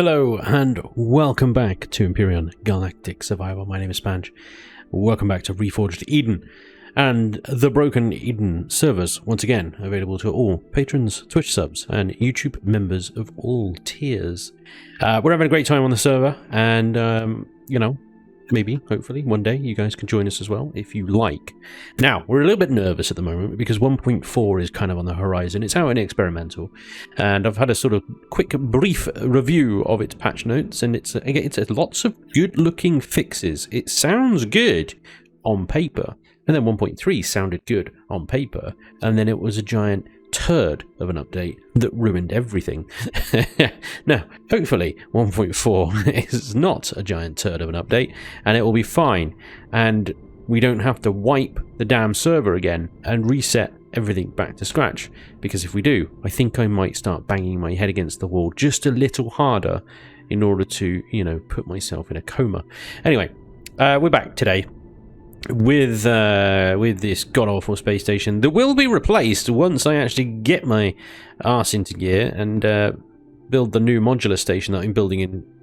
Hello and welcome back to Empyrion Galactic Survival. My name is Spanj. Welcome back to REFORGED Eden and the Broken Eden servers, once again available to all patrons, Twitch subs and YouTube members of all tiers. We're having a great time on the server, and maybe, hopefully, one day you guys can join us as well, if you like. Now, we're a little bit nervous at the moment because 1.4 is kind of on the horizon. It's out in experimental, and I've had a sort of quick, brief review of its patch notes, and it's lots of good-looking fixes. It sounds good on paper, and then 1.3 sounded good on paper, and then it was a giant turd of an update that ruined everything. Now, hopefully 1.4 is not a giant turd of an update, and it will be fine, and we don't have to wipe the damn server again and reset everything back to scratch, because if we do, I think I might start banging my head against the wall just a little harder in order to, put myself in a coma. Anyway, we're back today with this god-awful space station that will be replaced once I actually get my arse into gear and build the new modular station that I'm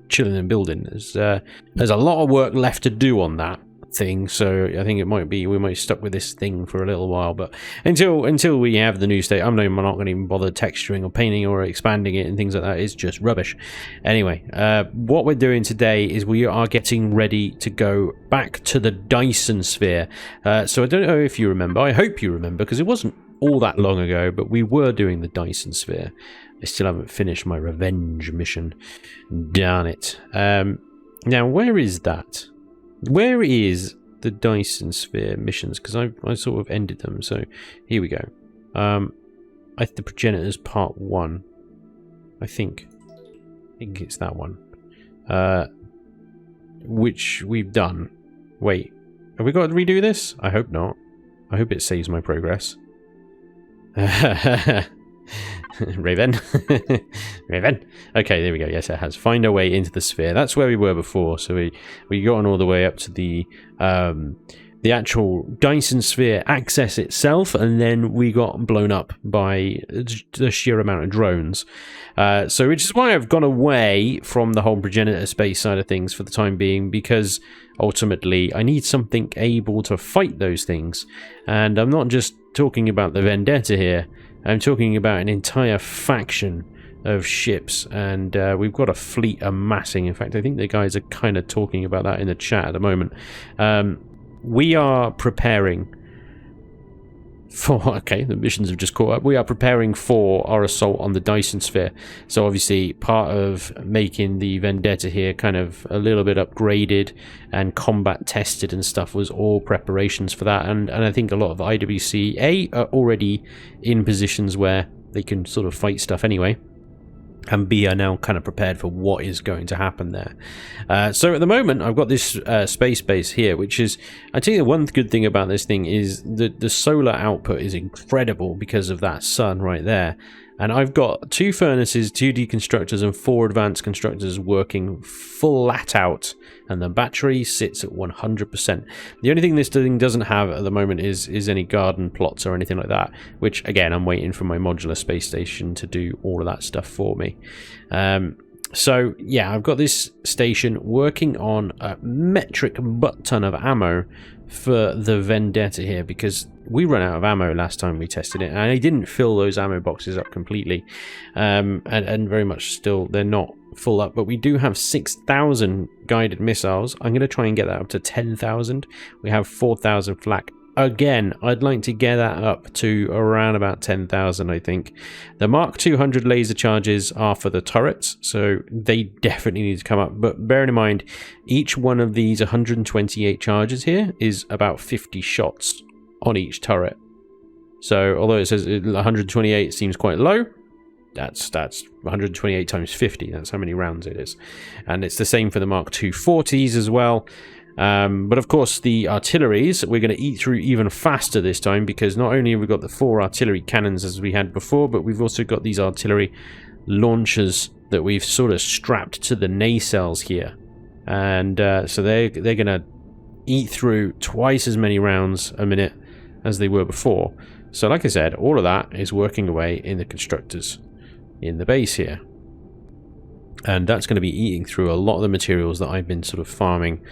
chilling and building. There's a lot of work left to do on that thing, so I think we might stuck with this thing for a little while, but until we have the new state, I'm not going to even bother texturing or painting or expanding it and things like that. It's just rubbish. Anyway, what we're doing today is we are getting ready to go back to the Dyson Sphere. So I don't know if you remember, I hope you remember, because it wasn't all that long ago, but we were doing the Dyson Sphere. I still haven't finished my revenge mission. Darn it. Now, where is that? Where is the Dyson Sphere missions? Because I sort of ended them, so here we go. The Progenitors Part 1. I think it's that one. Which we've done. Wait, have we got to redo this? I hope not. I hope it saves my progress. Raven. Raven. Okay, there we go. Yes, it has. Find our way into the sphere. That's where we were before. So we got on all the way up to the actual Dyson Sphere access itself, and then we got blown up by the sheer amount of drones. So which is why I've gone away from the whole Progenitor space side of things for the time being, because ultimately I need something able to fight those things. And I'm not just talking about the Vendetta here. I'm talking about an entire faction of ships, and we've got a fleet amassing. In fact, I think the guys are kind of talking about that in the chat at the moment. We are preparing for... Okay, the missions have just caught up. We are preparing for our assault on the Dyson Sphere. So obviously part of making the Vendetta here kind of a little bit upgraded and combat tested and stuff was all preparations for that. And I think a lot of IWC are already in positions where they can sort of fight stuff anyway, and B are now kind of prepared for what is going to happen there. So at the moment, I've got this space base here, which is... I tell you, one good thing about this thing is that the solar output is incredible because of that sun right there. And I've got 2 furnaces, 2 deconstructors, and 4 advanced constructors working flat out. And the battery sits at 100%. The only thing this thing doesn't have at the moment is any garden plots or anything like that, which, again, I'm waiting for my modular space station to do all of that stuff for me. So, yeah, I've got this station working on a metric butt ton of ammo for the Vendetta here, because we ran out of ammo last time we tested it, and I didn't fill those ammo boxes up completely, and very much still they're not full up, but we do have 6,000 guided missiles. I'm going to try and get that up to 10,000. We have 4,000 flak. Again, I'd like to get that up to around about 10,000, I think. The Mark 200 laser charges are for the turrets, so they definitely need to come up. But bearing in mind, each one of these 128 charges here is about 50 shots on each turret. So although it says 128 seems quite low, that's 128 times 50. That's how many rounds it is. And it's the same for the Mark 240s as well. But of course the artilleries we're going to eat through even faster this time, because not only have we got the 4 artillery cannons as we had before, but we've also got these artillery launchers that we've sort of strapped to the nacelles here, and so they're going to eat through twice as many rounds a minute as they were before. So like I said, all of that is working away in the constructors in the base here. And that's going to be eating through a lot of the materials that I've been sort of farming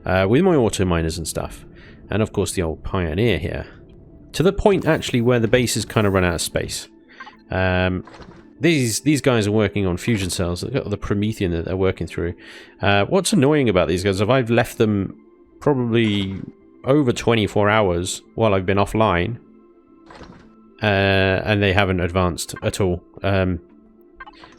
with my auto miners and stuff. And of course the old Pioneer here. To the point actually where the base has kind of run out of space. These guys are working on fusion cells. They've got the Promethean that they're working through. What's annoying about these guys is I've left them probably over 24 hours while I've been offline. And they haven't advanced at all.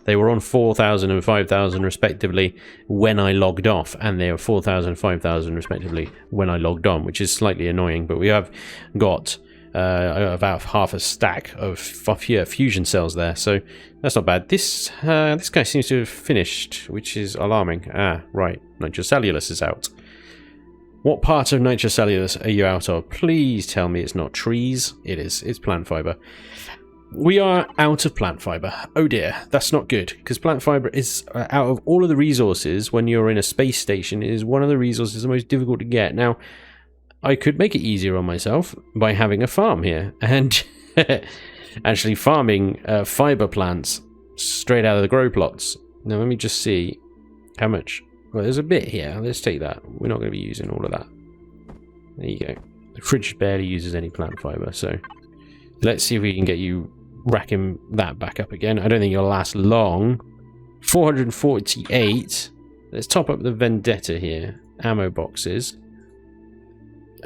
They were on 4,000 and 5,000 respectively when I logged off, and they were 4,000 and 5,000 respectively when I logged on, which is slightly annoying, but we have got about half a stack of fusion cells there, so that's not bad. This guy seems to have finished, which is alarming. Right, nitrocellulose is out. What part of nitrocellulose are you out of? Please tell me it's not trees. It is. It's plant fiber. We are out of plant fiber. Oh dear, that's not good, because plant fiber is, out of all of the resources when you're in a space station, it is one of the resources the most difficult to get. Now, I could make it easier on myself by having a farm here, and actually farming fiber plants straight out of the grow plots. Now, let me just see how much. Well, there's a bit here. Let's take that. We're not going to be using all of that. There you go. The fridge barely uses any plant fiber, so let's see if we can get you racking that back up again. I don't think it'll last long. 448. Let's top up the Vendetta here. Ammo boxes.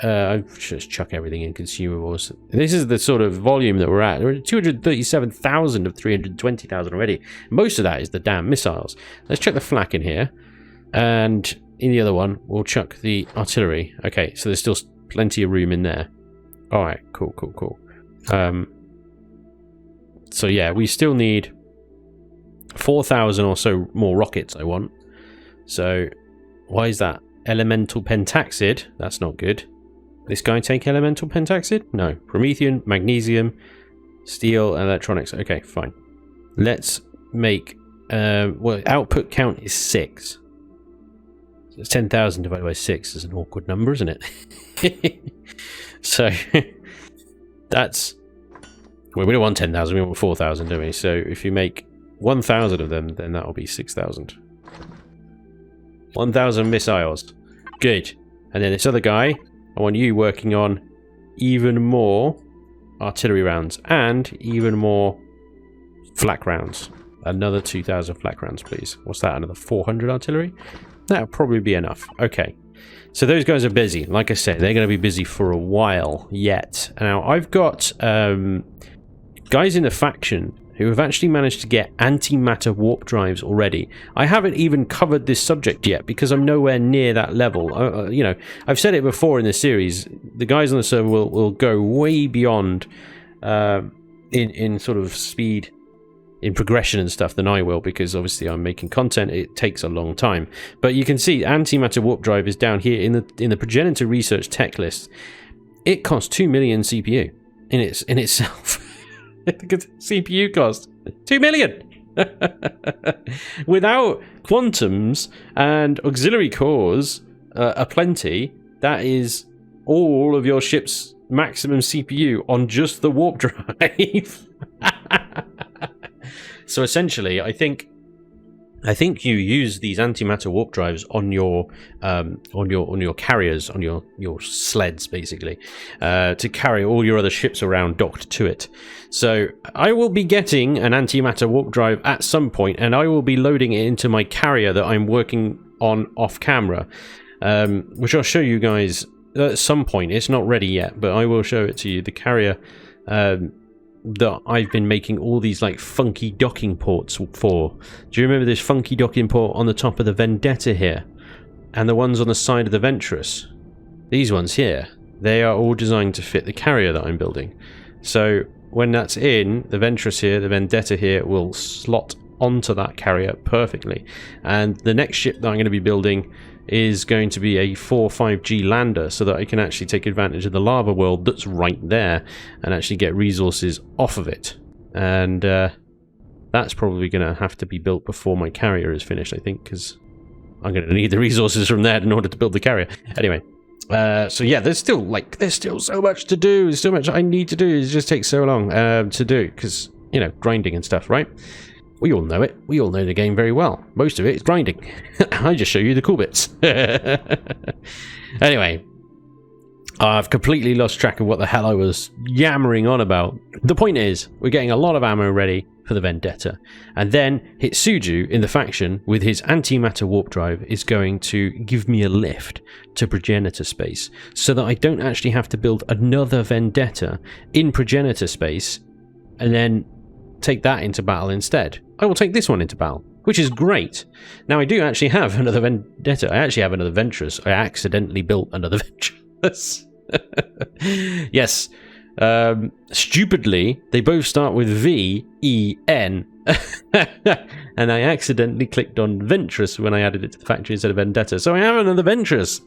I'll just chuck everything in consumables. This is the sort of volume that we're at. We're at 237,000 of 320,000 already. Most of that is the damn missiles. Let's check the flak in here. And in the other one, we'll chuck the artillery. Okay, so there's still plenty of room in there. Alright, cool. So yeah, we still need 4,000 or so more rockets I want. So, why is that? Elemental pentaxid? That's not good. This guy take elemental pentaxid? No. Promethean, magnesium, steel, electronics. Okay, fine. Let's make... well, output count is 6. So 10,000 divided by 6 is an awkward number, isn't it? So, that's... Well, we don't want 10,000, we want 4,000, don't we? So if you make 1,000 of them, then that'll be 6,000. 1,000 missiles. Good. And then this other guy, I want you working on even more artillery rounds and even more flak rounds. Another 2,000 flak rounds, please. What's that? Another 400 artillery? That'll probably be enough. Okay. So those guys are busy. Like I said, they're going to be busy for a while yet. Now, I've got... guys in the faction who have actually managed to get antimatter warp drives already. I haven't even covered this subject yet because I'm nowhere near that level. You know, I've said it before in this series. The guys on the server will go way beyond in sort of speed, in progression and stuff than I will, because obviously I'm making content. It takes a long time. But you can see antimatter warp drive is down here in the Progenitor research tech list. It costs 2 million CPU in itself. CPU cost 2 million. Without quantums and auxiliary cores aplenty, that is all of your ship's maximum CPU on just the warp drive. So essentially, I think you use these antimatter warp drives on your carriers, on your sleds, basically, to carry all your other ships around docked to it. So I will be getting an antimatter warp drive at some point, and I will be loading it into my carrier that I'm working on off camera, which I'll show you guys at some point. It's not ready yet, but I will show it to you. The carrier that I've been making all these like funky docking ports for. Do you remember this funky docking port on the top of the Vendetta here? And the ones on the side of the Ventress? These ones here. They are all designed to fit the carrier that I'm building. So when that's in, the Ventress here, the Vendetta here will slot onto that carrier perfectly. And the next ship that I'm going to be building is going to be a 4-5G lander, so that I can actually take advantage of the lava world that's right there and actually get resources off of it. And that's probably going to have to be built before my carrier is finished, I think, because I'm going to need the resources from there in order to build the carrier. Anyway, so yeah, there's still so much to do. There's so much I need to do. It just takes so long to do because, you know, grinding and stuff, right? We all know it. We all know the game very well. Most of it is grinding. I just show you the cool bits. Anyway, I've completely lost track of what the hell I was yammering on about. The point is, we're getting a lot of ammo ready for the Vendetta. And then Hitsuju in the faction with his antimatter warp drive is going to give me a lift to Progenitor space so that I don't actually have to build another Vendetta in Progenitor space and then take that into battle instead. I will take this one into battle, which is great. Now I do actually have another Vendetta. I actually have another Ventress. I accidentally built another Ventress. Yes. Stupidly, they both start with V-E-N. And I accidentally clicked on Ventress when I added it to the factory instead of Vendetta. So I have another Ventress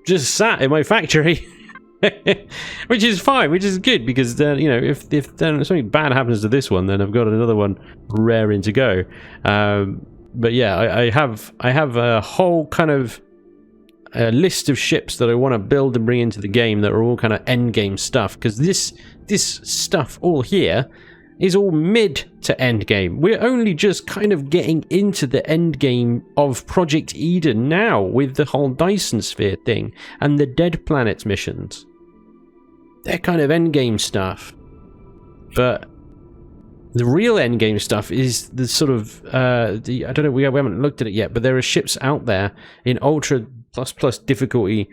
just sat in my factory. Which is fine, which is good, because you know, if something bad happens to this one, then I've got another one raring to go. But yeah, I have a whole kind of list of ships that I want to build and bring into the game that are all kind of end game stuff, because this stuff all here is all mid to end game. We're only just kind of getting into the end game of Project Eden now with the whole Dyson Sphere thing and the Dead Planets missions. They're kind of endgame stuff, but the real endgame stuff is the sort of I don't know, we haven't looked at it yet, but there are ships out there in Ultra plus difficulty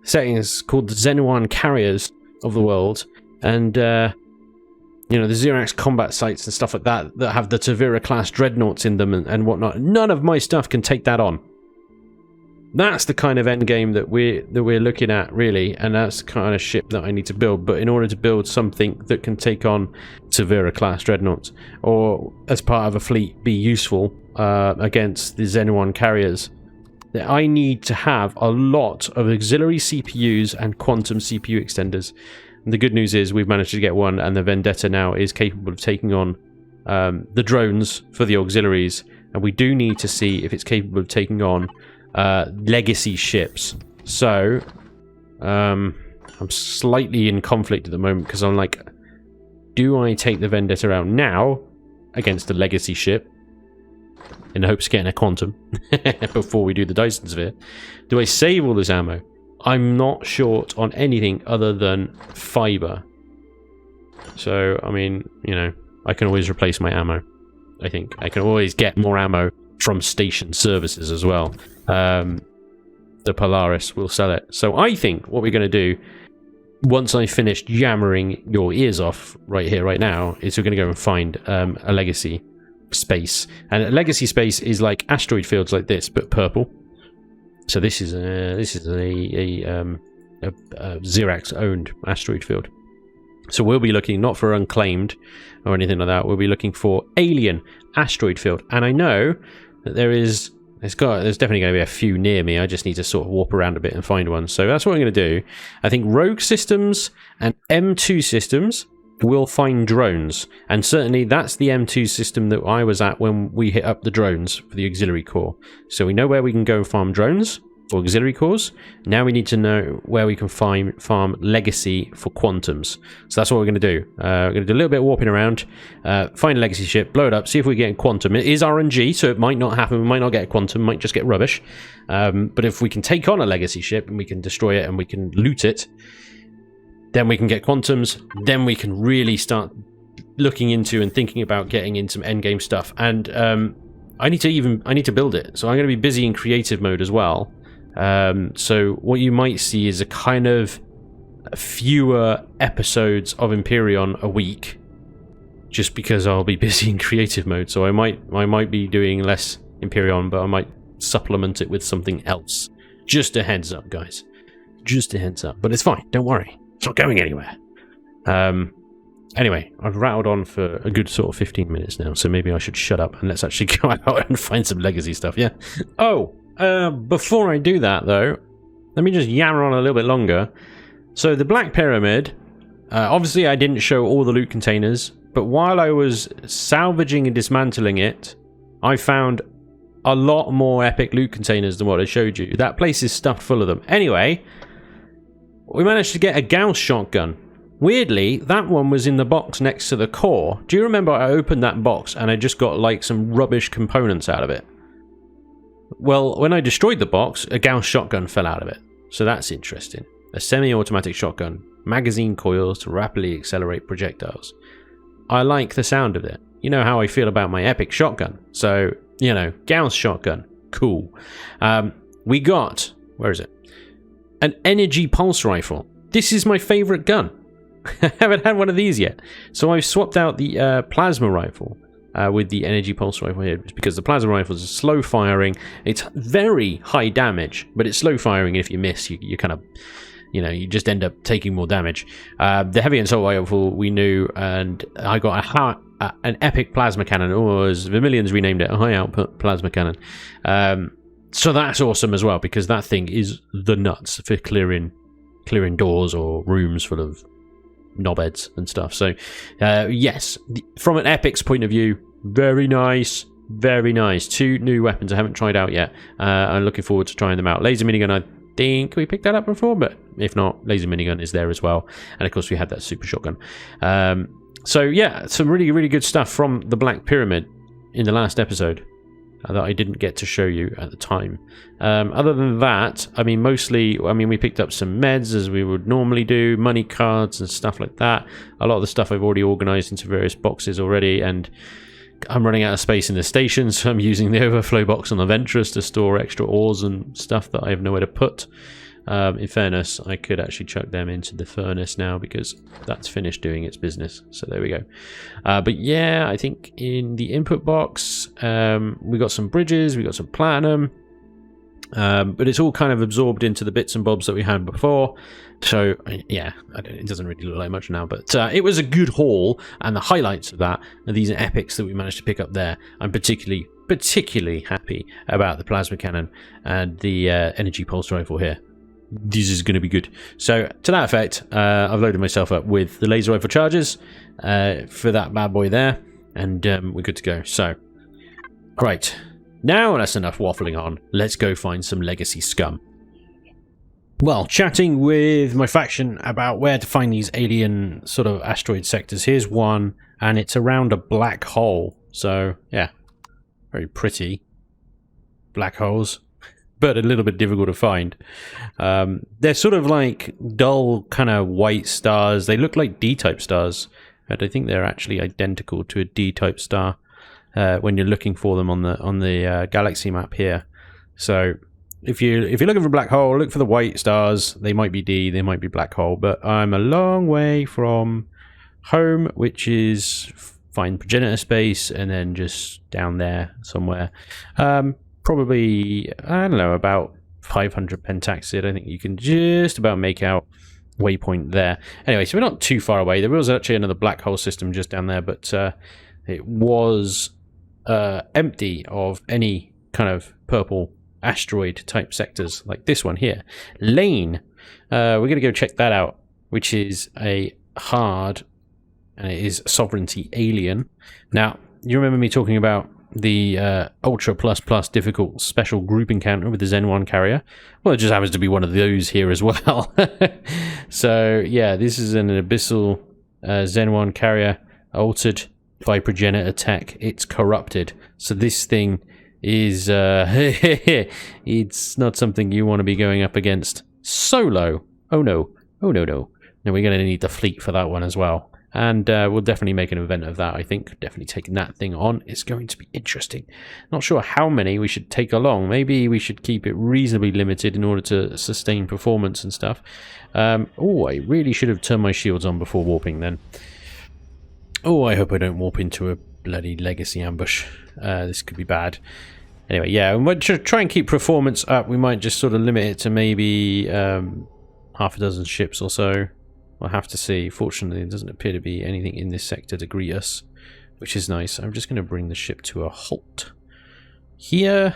settings called the Xenuan Carriers of the world, and you know, the Xerax combat sites and stuff like that that have the Tavira class dreadnoughts in them and whatnot. None of my stuff can take that on. That's the kind of end game that we're looking at, really, and that's the kind of ship that I need to build. But in order to build something that can take on Tavira class dreadnoughts, or as part of a fleet be useful against the Xenuan carriers, that I need to have a lot of auxiliary CPUs and quantum CPU extenders. And the good news is we've managed to get one, and the Vendetta now is capable of taking on the drones for the auxiliaries, and we do need to see if it's capable of taking on legacy ships. So I'm slightly in conflict at the moment, because I'm like, do I take the Vendetta out now against a legacy ship in the hopes of getting a quantum before we do the Dyson Sphere? Do I save all this ammo? I'm not short on anything other than fiber, so I mean, you know, I can always replace my ammo. I think I can always get more ammo from station services as well. The Polaris will sell it. So I think what we're going to do, once I finish yammering your ears off right here, right now, is we're going to go and find a legacy space. And a legacy space is like asteroid fields like this, but purple. So this is a Xerax-owned asteroid field. So we'll be looking not for unclaimed or anything like that. We'll be looking for alien asteroid field. And I know that there's definitely going to be a few near me. I just need to sort of warp around a bit and find one. So that's what I'm going to do. I think Rogue systems and M2 systems will find drones. And certainly that's the M2 system that I was at when we hit up the drones for the auxiliary core. So we know where we can go and farm drones for auxiliary cores. Now we need to know where we can farm legacy for quantums. So that's what we're going to do. We're going to do a little bit of warping around, find a legacy ship, blow it up, see if we get a quantum. It is RNG, so it might not happen. We might not get a quantum, might just get rubbish. But if we can take on a legacy ship and we can destroy it and we can loot it, then we can get quantums. Then we can really start looking into and thinking about getting in some endgame stuff. And I need to build it. So I'm going to be busy in creative mode as well. So what you might see is a kind of fewer episodes of Empyrion a week, just because I'll be busy in creative mode. So I might be doing less Empyrion, but I might supplement it with something else. Just a heads up, guys. Just a heads up. But it's fine. Don't worry. It's not going anywhere. Anyway, I've rattled on for a good sort of 15 minutes now, so maybe I should shut up and let's actually go out and find some legacy stuff. Yeah. Oh. Before I do that, though, let me just yammer on a little bit longer. So the Black Pyramid, obviously I didn't show all the loot containers, but while I was salvaging and dismantling it, I found a lot more epic loot containers than what I showed you. That place is stuffed full of them. Anyway, we managed to get a Gauss shotgun. Weirdly, that one was in the box next to the core. Do you remember I opened that box and I just got like some rubbish components out of it? Well, when I destroyed the box, a Gauss shotgun fell out of it. So that's interesting. A semi-automatic shotgun, magazine coils to rapidly accelerate projectiles. I like the sound of it. You know how I feel about my epic shotgun. So, you know, Gauss shotgun, cool. We got, where is it? An energy pulse rifle. This is my favorite gun. I haven't had one of these yet. So I've swapped out the plasma rifle with the energy pulse rifle here, because the plasma rifle is slow firing. It's very high damage, but it's slow firing. If you miss, you kind of, you know, you just end up taking more damage. The heavy assault rifle we knew, and I got an epic plasma cannon, or as Vermilion's renamed it, a high output plasma cannon. So that's awesome as well, because that thing is the nuts for clearing doors or rooms full of knobheads and stuff. So yes, from an epic's point of view, very nice, very nice. 2 new weapons I haven't tried out yet. I'm looking forward to trying them out. Laser minigun, I think we picked that up before, but if not, laser minigun is there as well. And of course we had that super shotgun. So yeah, some really, really good stuff from the Black Pyramid in the last episode that I didn't get to show you at the time. Other than that, I mean, mostly, we picked up some meds as we would normally do, money cards and stuff like that. A lot of the stuff I've already organized into various boxes already, and I'm running out of space in the station, so I'm using the overflow box on the Ventress to store extra ores and stuff that I have nowhere to put. In fairness, I could actually chuck them into the furnace now, because that's finished doing its business. So there we go. But yeah, I think in the input box, we got some bridges, we got some platinum, but it's all kind of absorbed into the bits and bobs that we had before. So yeah, it doesn't really look like much now, but it was a good haul, and the highlights of that are these epics that we managed to pick up there. I'm particularly happy about the plasma cannon and the energy pulse rifle here. This is going to be good. So to that effect, I've loaded myself up with the laser rifle charges for that bad boy there, and we're good to go. So, right, now that's enough waffling on. Let's go find some legacy scum. Well, chatting with my faction about where to find these alien sort of asteroid sectors. Here's one, and it's around a black hole. So yeah, very pretty black holes, but a little bit difficult to find. They're sort of like dull kind of white stars. They look like D-type stars, and I think they're actually identical to a D-type star when you're looking for them on the galaxy map here. So if you're looking for a black hole, look for the white stars. They might be D, they might be black hole, but I'm a long way from home, which is find Progenitor space, and then just down there somewhere. Probably, I don't know, about 500 pentaxid. I think you can just about make out waypoint there. Anyway, so we're not too far away. There was actually another black hole system just down there, but it was empty of any kind of purple asteroid type sectors like this one here. Lane, we're going to go check that out, which is a hard, and it is sovereignty alien. Now, you remember me talking about the Ultra Plus Plus difficult special group encounter with the Zen 1 carrier? Well, it just happens to be one of those here as well. So yeah, this is an abyssal Zen 1 carrier altered by Progenitor tech. It's corrupted. So this thing is it's not something you want to be going up against solo. Oh no. Oh no. No, we're going to need the fleet for that one as well. And we'll definitely make an event of that, I think. Definitely taking that thing on. It's going to be interesting. Not sure how many we should take along. Maybe we should keep it reasonably limited in order to sustain performance and stuff. Oh, I really should have turned my shields on before warping then. Oh, I hope I don't warp into a bloody legacy ambush. This could be bad. Anyway, yeah, we might try and keep performance up. We might just sort of limit it to maybe half a dozen ships or so. We'll have to see. Fortunately, there doesn't appear to be anything in this sector to greet us, which is nice. I'm just going to bring the ship to a halt here.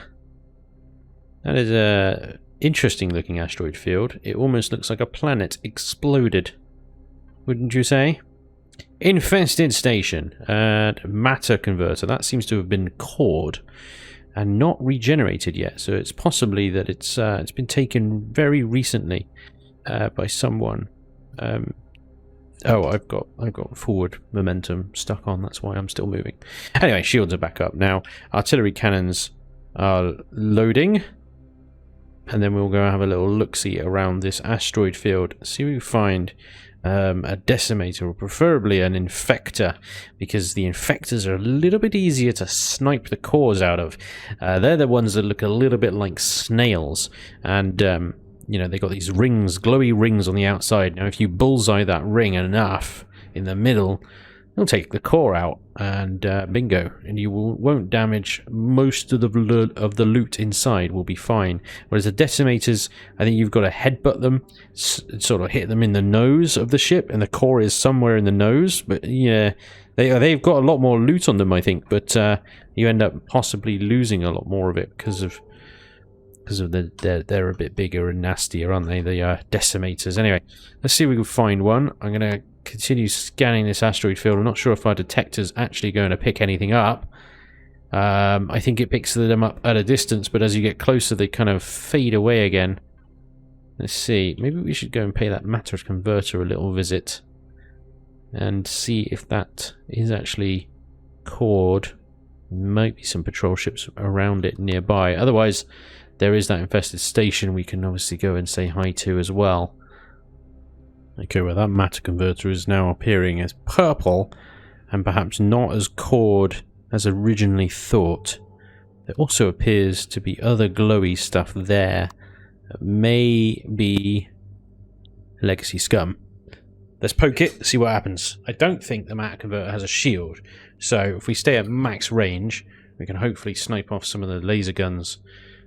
That is a interesting looking asteroid field. It almost looks like a planet exploded, wouldn't you say? Infested station and matter converter. That seems to have been cored and not regenerated yet. So it's possibly that it's been taken very recently by someone. Oh, I've got forward momentum stuck on. That's why I'm still moving. Anyway, shields are back up now. Artillery cannons are loading, and then we'll go have a little look-see around this asteroid field. See if we can find a decimator, or preferably an infector, because the infectors are a little bit easier to snipe the cores out of. They're the ones that look a little bit like snails, and you know, they got these rings, glowy rings on the outside. Now, if you bullseye that ring enough in the middle, it'll take the core out, and bingo, and you won't damage most of the loot inside. Will be fine. Whereas the decimators, I think you've got to headbutt them, sort of hit them in the nose of the ship, and the core is somewhere in the nose. But yeah, they've got a lot more loot on them, I think. But you end up possibly losing a lot more of it because of they're a bit bigger and nastier, aren't they? The decimators. Anyway, let's see if we can find one. I'm going to continue scanning this asteroid field. I'm not sure if our detector's actually going to pick anything up. I think it picks them up at a distance, but as you get closer, they kind of fade away again. Let's see. Maybe we should go and pay that matter converter a little visit and see if that is actually cored. Might be some patrol ships around it nearby. Otherwise, there is that infested station we can obviously go and say hi to as well. Okay, well, that matter converter is now appearing as purple and perhaps not as cored as originally thought. There also appears to be other glowy stuff there that may be legacy scum. Let's poke it, see what happens. I don't think the matter converter has a shield, so if we stay at max range, we can hopefully snipe off some of the laser guns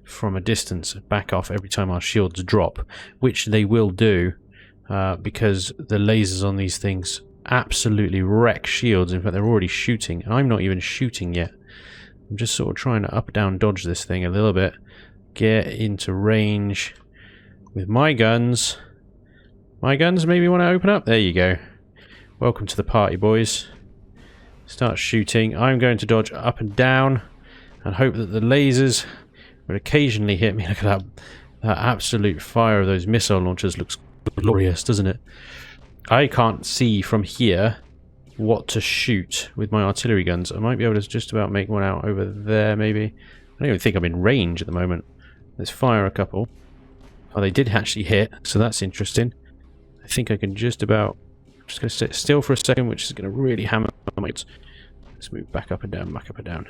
from a distance, back off every time our shields drop, which they will do, because the lasers on these things absolutely wreck shields. In fact, they're already shooting. I'm not even shooting yet. I'm just sort of trying to up-down dodge this thing a little bit, get into range with my guns. My guns maybe want to open up. There you go. Welcome to the party, boys. Start shooting. I'm going to dodge up and down and hope that the lasers would occasionally hit me. Look at that absolute fire of those missile launchers. Looks glorious, doesn't it? I can't see from here what to shoot with my artillery guns. I might be able to just about make one out over there, maybe. I don't even think I'm in range at the moment. Let's fire a couple. Oh, they did actually hit, so that's interesting. I think I can just about... I'm just going to sit still for a second, which is going to really hammer my... Let's move back up and down, back up and down.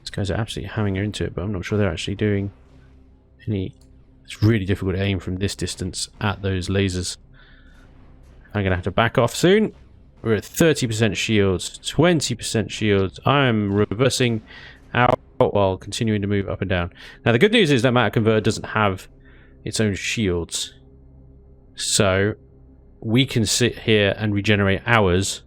These guys are absolutely hammering into it, but I'm not sure they're actually doing any... It's really difficult to aim from this distance at those lasers. I'm going to have to back off soon. We're at 30% shields, 20% shields. I'm reversing out while continuing to move up and down. Now, the good news is that matter converter doesn't have its own shields. So, we can sit here and regenerate ours.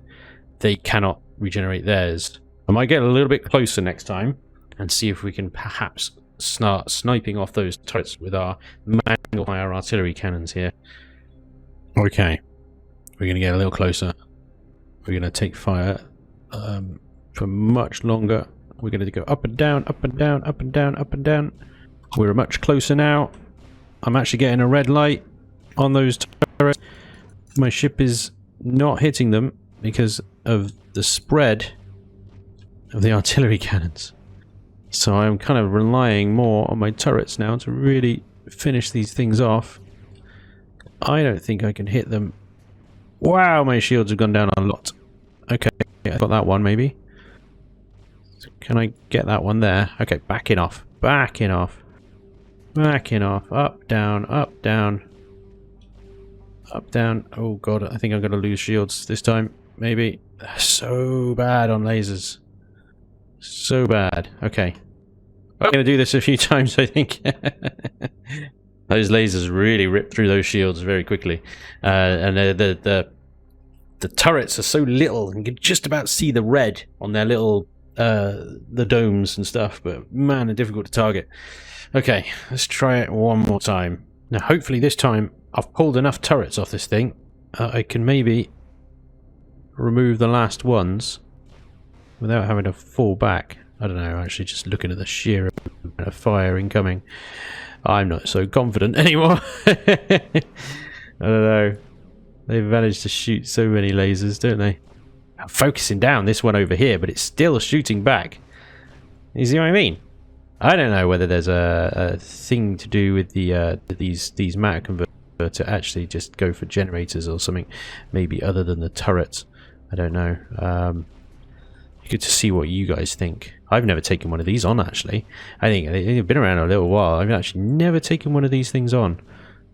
They cannot regenerate theirs. I might get a little bit closer next time and see if we can perhaps start sniping off those turrets with our manual fire artillery cannons here. Okay, we're going to get a little closer. We're going to take fire for much longer. We're going to go up and down, up and down, up and down, up and down. We're much closer now. I'm actually getting a red light on those turrets. My ship is not hitting them because of the spread of the artillery cannons. So I'm kind of relying more on my turrets now to really finish these things off. I don't think I can hit them. Wow, my shields have gone down a lot. Okay, I got that one maybe. So can I get that one there? Okay, backing off. Backing off. Backing off. Up, down, up, down. Up, down. Oh god, I think I'm going to lose shields this time. Maybe. They're so bad on lasers. So bad. Okay. I'm going to do this a few times, I think. Those lasers really rip through those shields very quickly. And the turrets are so little, you can just about see the red on their little the domes and stuff, but man, they're difficult to target. Okay, let's try it one more time. Now, hopefully this time I've pulled enough turrets off this thing. I can maybe remove the last ones without having to fall back. I don't know, actually just looking at the sheer amount of fire incoming, I'm not so confident anymore. I don't know. They've managed to shoot so many lasers, don't they? I'm focusing down this one over here, but it's still shooting back. You see what I mean? I don't know whether there's a thing to do with the these matter converters to actually just go for generators or something, maybe other than the turrets. I don't know. Good to see what you guys think. I've never taken one of these on, actually. I think they've been around a little while. I've actually never taken one of these things on.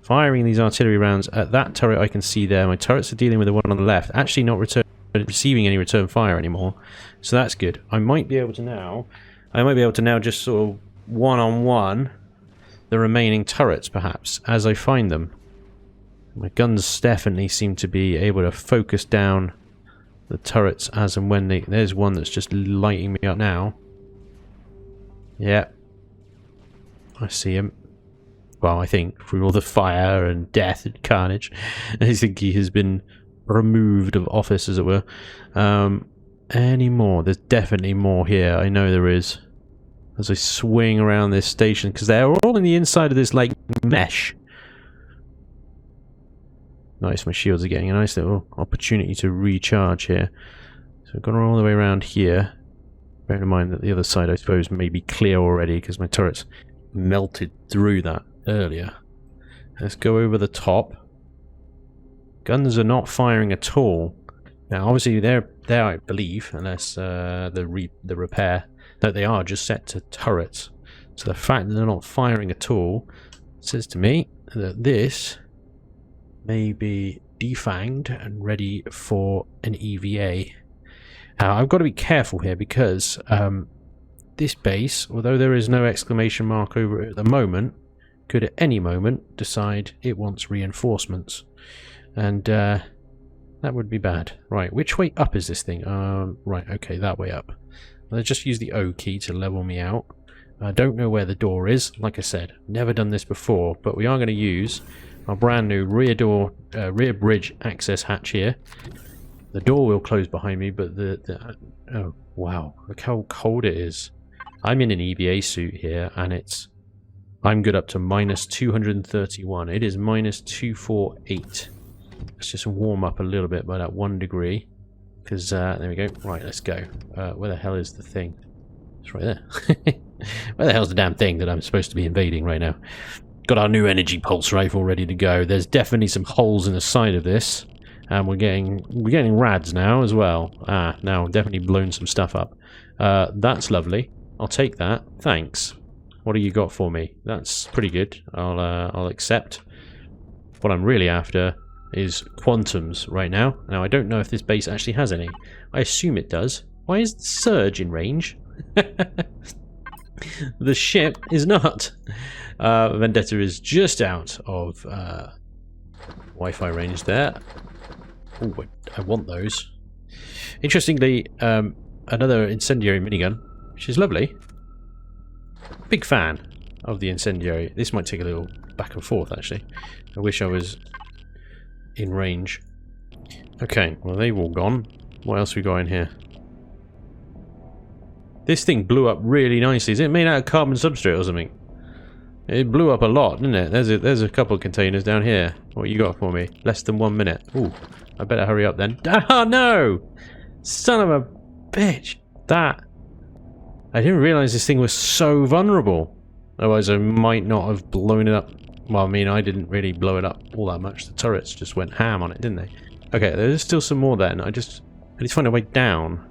Firing these artillery rounds at that turret I can see there. My turrets are dealing with the one on the left. Actually not receiving any return fire anymore. So that's good. I might be able to now just sort of one-on-one the remaining turrets, perhaps, as I find them. My guns definitely seem to be able to focus down the turrets as and when they... There's one that's just lighting me up now. Yeah. I see him. Well, I think through all the fire and death and carnage, I think he has been removed of office, as it were. Any more? There's definitely more here. I know there is. As I swing around this station, because they're all in the inside of this, like, mesh. Nice, my shields are getting a nice little opportunity to recharge here. So I've gone all the way around here. Bearing in mind that the other side, I suppose, may be clear already, because my turrets melted through that earlier. Let's go over the top. Guns are not firing at all. Now, obviously, they're I believe, unless the repair, that they are just set to turrets. So the fact that they're not firing at all says to me that this may be defanged and ready for an EVA. Now, I've got to be careful here because this base, although there is no exclamation mark over it at the moment, could at any moment decide it wants reinforcements. And that would be bad. Right, which way up is this thing? Right, okay, that way up. Let's just use the O key to level me out. I don't know where the door is. Like I said, never done this before, but we are going to use our brand new rear bridge access hatch here. The door will close behind me, but oh wow, look how cold it is. I'm in an EVA suit here, and I'm good up to minus 231. It is minus 248. Let's just warm up a little bit by that 1 degree, because there we go. Right, let's go. Where the hell is the thing? It's right there. Where the hell's the damn thing that I'm supposed to be invading right now? Got our new energy pulse rifle ready to go. There's definitely some holes in the side of this, and we're getting rads now as well. Now definitely blown some stuff up. That's lovely. I'll take that. Thanks. What do you got for me? That's pretty good. I'll accept. What I'm really after is quantums right now. Now I don't know if this base actually has any. I assume it does. Why is the Surge in range? The ship is not. Vendetta is just out of Wi-Fi range there. Oh, I want those. Interestingly, another incendiary minigun, which is lovely. Big fan of the incendiary. This might take a little back and forth, actually. I wish I was in range. Okay, well, they've all gone. What else we got in here? This thing blew up really nicely. Is it made out of carbon substrate or something? It blew up a lot, didn't it? There's a couple of containers down here. What you got for me? Less than 1 minute. Ooh, I better hurry up then. Oh no! Son of a bitch! I didn't realize this thing was so vulnerable. Otherwise I might not have blown it up. Well, I mean, I didn't really blow it up all that much. The turrets just went ham on it, didn't they? Okay, there's still some more then. I need to find a way down.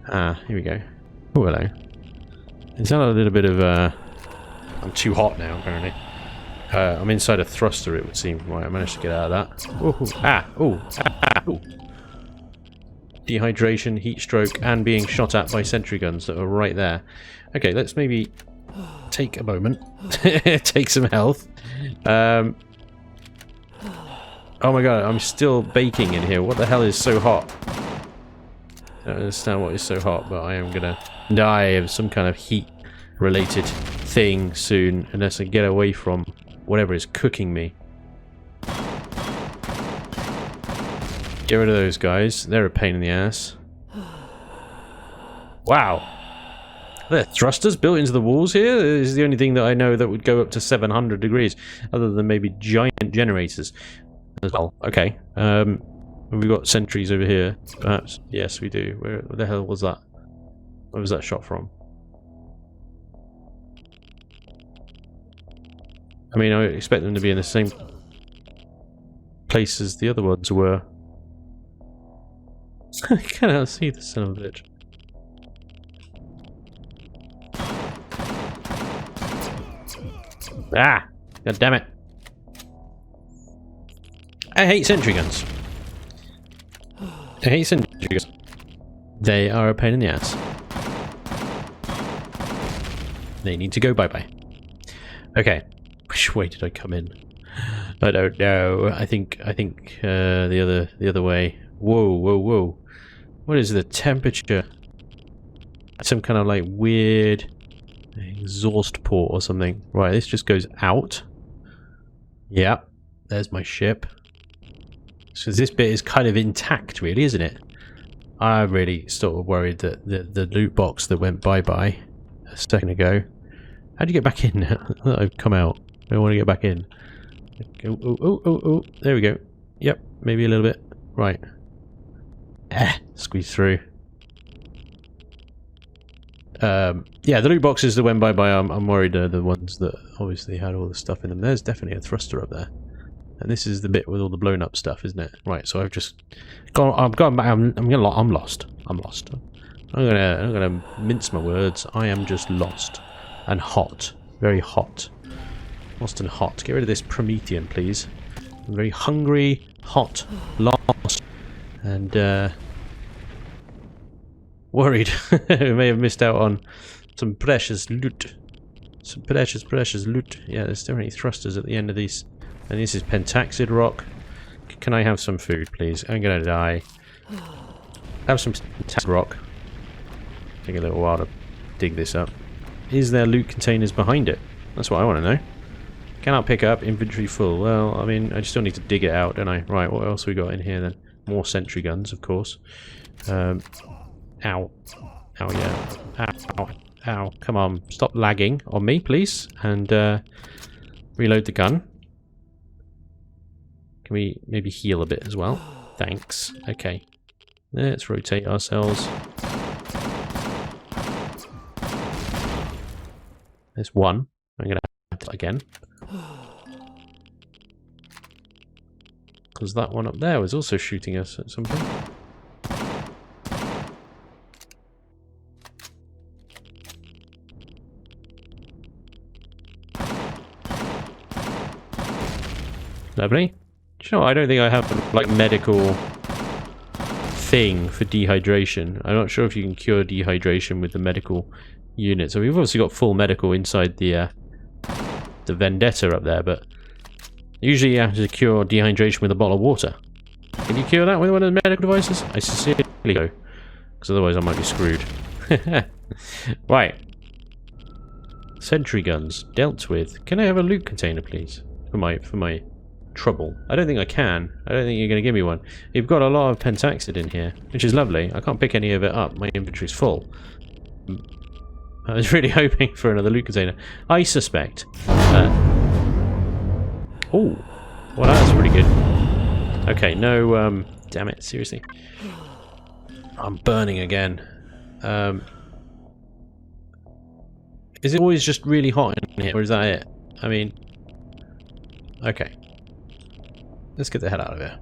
Here we go. Oh, hello. Is that a little bit of I'm too hot now, apparently. I'm inside a thruster, it would seem. Right, I managed to get out of that. Ooh. Dehydration, heat stroke, and being shot at by sentry guns that are right there. Okay, let's maybe take a moment. Take some health. Oh my god, I'm still baking in here. What the hell is so hot? I don't understand what is so hot, but I am gonna die of some kind of heat-related thing soon, unless I get away from whatever is cooking me. Get rid of those guys. They're a pain in the ass. Wow. Are there thrusters built into the walls here? This is the only thing that I know that would go up to 700 degrees, other than maybe giant generators. as well. Okay. We've got sentries over here, perhaps. Yes, we do. Where the hell was that? Where was that shot from? I mean, I expect them to be in the same place as the other ones were. I cannot see the son of a bitch. Ah! God damn it. I hate sentry guns. I hate sentry guns. They are a pain in the ass. They need to go bye-bye. Okay. Which way did I come in? I don't know. I think the other way. Whoa, whoa, whoa. What is the temperature? Some kind of like weird exhaust port or something. Right, this just goes out. Yeah, there's my ship. So this bit is kind of intact, really, isn't it? I'm really sort of worried that the loot box that went bye-bye a second ago. How'd you get back in now? I've come out. I want to get back in. Oh. There we go. Yep, maybe a little bit. Right. Squeeze through. Yeah, the loot boxes that went bye-bye, I'm worried are the ones that obviously had all the stuff in them. There's definitely a thruster up there. And this is the bit with all the blown up stuff, isn't it? Right, so I've just gone. I'm going back. I'm lost. I'm lost. I'm gonna mince my words. I am just lost and hot, very hot, lost and hot. Get rid of this Promethean, please. I'm very hungry, hot, lost, and worried. We may have missed out on some precious loot. Some precious loot. Yeah, there's definitely thrusters at the end of these. And this is pentaxid rock. Can I have some food, please? I'm gonna die. Have some pentaxid rock. Take a little while to dig this up. Is there loot containers behind it? That's what I want to know. Cannot pick up. Inventory full. Well, I mean, I still need to dig it out, don't I? Right, what else we got in here then? More sentry guns, of course. Ow. Ow, yeah. Ow. Ow. Come on. Stop lagging on me, please. And reload the gun. Can we maybe heal a bit as well? Thanks. Okay. Let's rotate ourselves. There's one. I'm going to add that again. Because that one up there was also shooting us at some point. Lovely. Do you know what? I don't think I have like medical thing for dehydration. I'm not sure if you can cure dehydration with the medical unit. So we've obviously got full medical inside the Vendetta up there, but usually you have to cure dehydration with a bottle of water. Can you cure that with one of the medical devices? I sincerely hope, because otherwise I might be screwed. Right. Sentry guns dealt with. Can I have a loot container, please, for my trouble? I don't think I can. I don't think you're going to give me one. You've got a lot of pentaxid in here, which is lovely. I can't pick any of it up. My inventory's full. I was really hoping for another loot container. I suspect. Oh, well, that's pretty good. Okay, no. Damn it! Seriously, I'm burning again. Is it always just really hot in here, or is that it? I mean, okay. Let's get the hell out of here.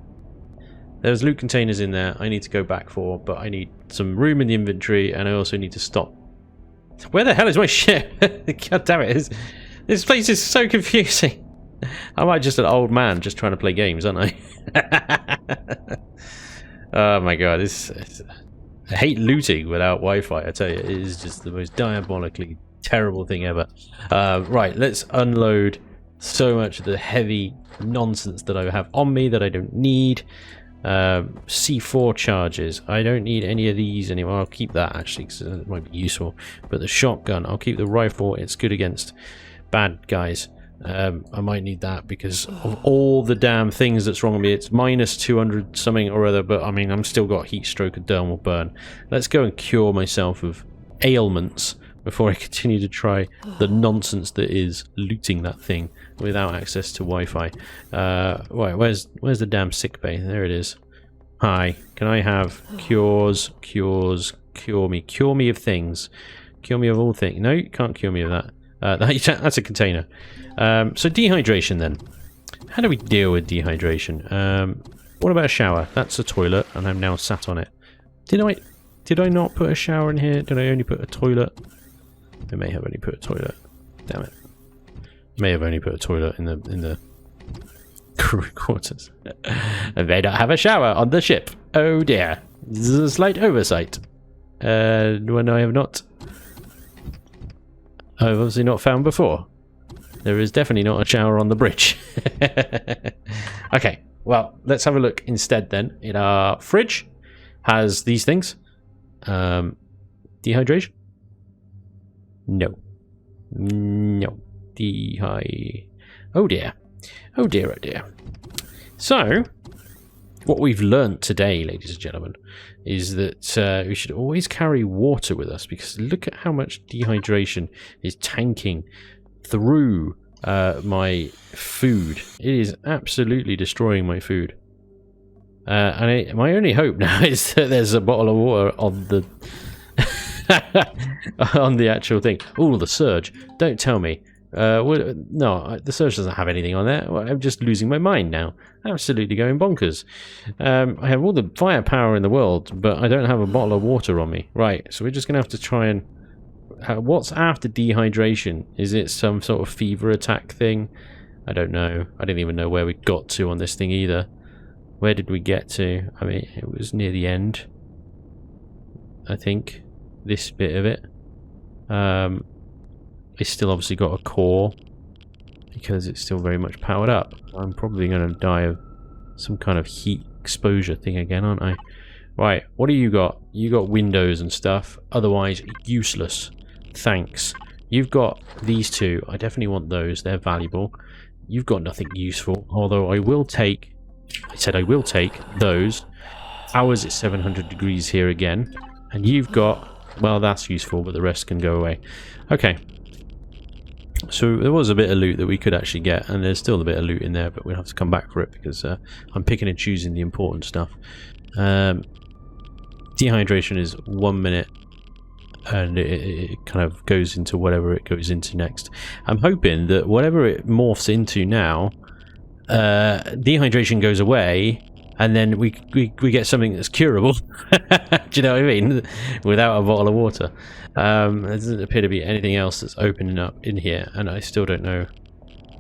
There's loot containers in there I need to go back for, but I need some room in the inventory, and I also need to stop. Where the hell is my ship? God damn it. This place is so confusing. I'm like just an old man just trying to play games, aren't I? Oh my god. I hate looting without Wi-Fi, I tell you. It is just the most diabolically terrible thing ever. Right, let's unload so much of the heavy nonsense that I have on me that I don't need. C4 charges. I don't need any of these anymore. I'll keep that actually because it might be useful. But the shotgun, I'll keep the rifle. It's good against bad guys. I might need that because of all the damn things that's wrong with me. It's minus 200 something or other, but I mean, I'm still got heat stroke and dermal burn. Let's go and cure myself of ailments before I continue to try the nonsense that is looting that thing without access to Wi-Fi. Right, where's the damn sickbay? There it is. Hi, can I have cures, cure me of things. Cure me of all things. No, you can't cure me of that. That's a container. So dehydration then. How do we deal with dehydration? What about a shower? That's a toilet, and I'm now sat on it. Did I not put a shower in here? Did I only put a toilet? I may have only put a toilet. Damn it. May have only put a toilet in the crew quarters. They don't have a shower on the ship. Oh dear. This is a slight oversight. When I have not... I've obviously not found before. There is definitely not a shower on the bridge. Okay, well, let's have a look instead then. In our fridge has these things. Dehydration? No. No. Oh dear. Oh dear, oh dear. So, what we've learnt today, ladies and gentlemen, is that we should always carry water with us, because look at how much dehydration is tanking through my food. It is absolutely destroying my food. And my only hope now is that there's a bottle of water on the on the actual thing. Oh, the surge. Don't tell me. No, the surge doesn't have anything on there. Well, I'm just losing my mind now. Absolutely going bonkers. I have all the firepower in the world, but I don't have a bottle of water on me. Right, so we're just going to have to try and... what's after dehydration? Is it some sort of fever attack thing? I don't know. I don't even know where we got to on this thing either. Where did we get to? I mean, it was near the end, I think. This bit of it. It's still obviously got a core because it's still very much powered up. I'm probably going to die of some kind of heat exposure thing again, aren't I? Right, what do you got? You got windows and stuff. Otherwise, useless. Thanks. You've got these two. I definitely want those. They're valuable. You've got nothing useful. Although I will take... I said I will take those. Ours is 700 degrees here again. And you've got... Well, that's useful, but the rest can go away. Okay. So there was a bit of loot that we could actually get, and there's still a bit of loot in there, but we'll have to come back for it because I'm picking and choosing the important stuff. Dehydration is 1 minute, and it kind of goes into whatever it goes into next. I'm hoping that whatever it morphs into now, dehydration goes away, and then we get something that's curable. Do you know what I mean? Without a bottle of water. There doesn't appear to be anything else that's opening up in here, and I still don't know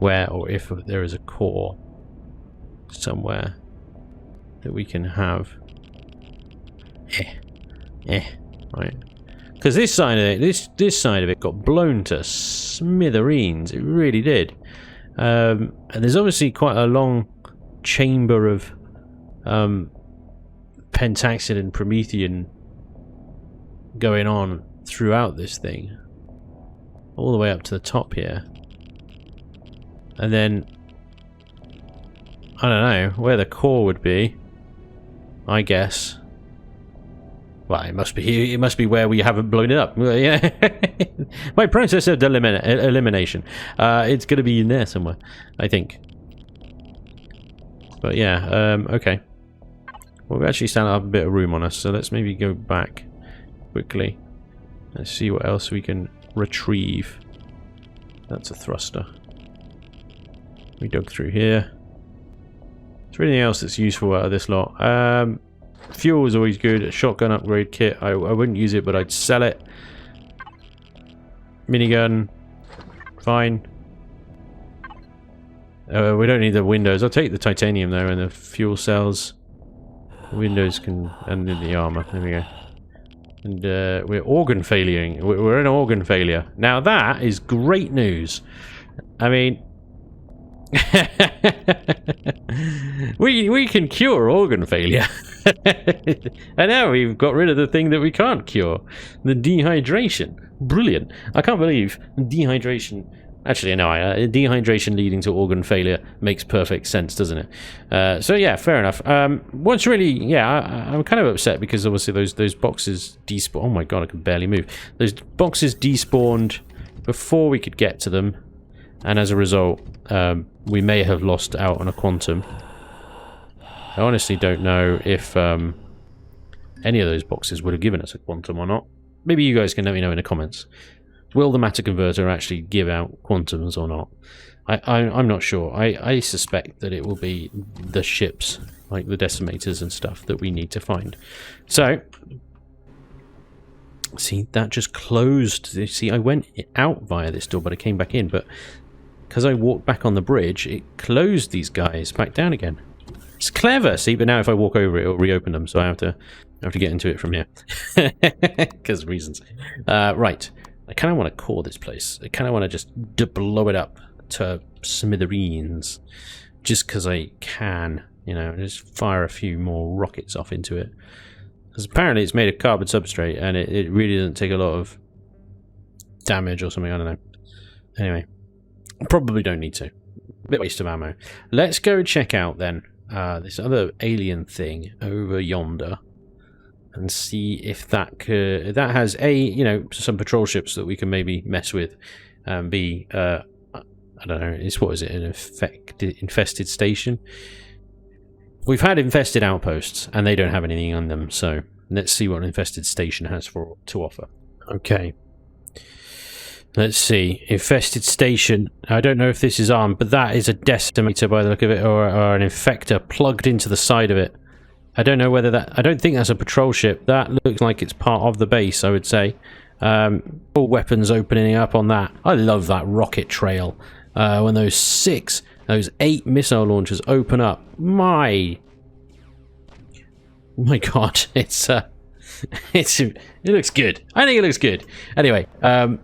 where or if there is a core somewhere that we can have. Right. Because this side of it, this side of it got blown to smithereens. It really did. And there's obviously quite a long chamber of pentaxid and promethium going on throughout this thing, all the way up to the top here. And then I don't know where the core would be. I guess. Well, it must be where we haven't blown it up. Yeah. My process of elimination. It's going to be in there somewhere, I think. But yeah, okay. Well, we actually still have a bit of room on us, so let's maybe go back quickly. Let's see what else we can retrieve. That's a thruster. We dug through here. Is there anything else that's useful out of this lot? Fuel is always good. A shotgun upgrade kit. I wouldn't use it, but I'd sell it. Minigun. Fine. We don't need the windows. I'll take the titanium though, and the fuel cells. The windows can, and then the armor. There we go. And we're organ failuring. We're an organ failure. Now that is great news. I mean, we can cure organ failure. And now we've got rid of the thing that we can't cure, the dehydration. Brilliant. I can't believe dehydration Actually, no, dehydration leading to organ failure makes perfect sense, doesn't it? So yeah, fair enough. What's really, yeah, I'm kind of upset because obviously those boxes despawned. Oh my god, I can barely move. Those boxes despawned before we could get to them, and as a result, we may have lost out on a quantum. I honestly don't know if any of those boxes would have given us a quantum or not. Maybe you guys can let me know in the comments. Will the matter converter actually give out quantums or not? I'm not sure. I suspect that it will be the ships, like the decimators and stuff, that we need to find. So, see, that just closed. You see, I went out via this door, but I came back in. But because I walked back on the bridge, it closed these guys back down again. It's clever, see, but now if I walk over it, it'll reopen them, so I have to get into it from here. Because reasons. Right. I kind of want to core this place. I kind of want to just blow it up to smithereens. Just because I can, you know, just fire a few more rockets off into it. Because apparently it's made of carbon substrate, and it really doesn't take a lot of damage or something, I don't know. Anyway, probably don't need to. Bit waste of ammo. Let's go check out then this other alien thing over yonder. And see if that has A, you know, some patrol ships that we can maybe mess with, and B, I don't know, what is it, an infested station? We've had infested outposts, and they don't have anything on them, so let's see what an infested station has to offer. Okay. Let's see. Infested station. I don't know if this is armed, but that is a decimator by the look of it, or an infector plugged into the side of it. I don't know whether that... I don't think that's a patrol ship. That looks like it's part of the base, I would say. All weapons opening up on that. I love that rocket trail. When those 8 missile launchers open up. My god, it looks good. I think it looks good. Anyway, I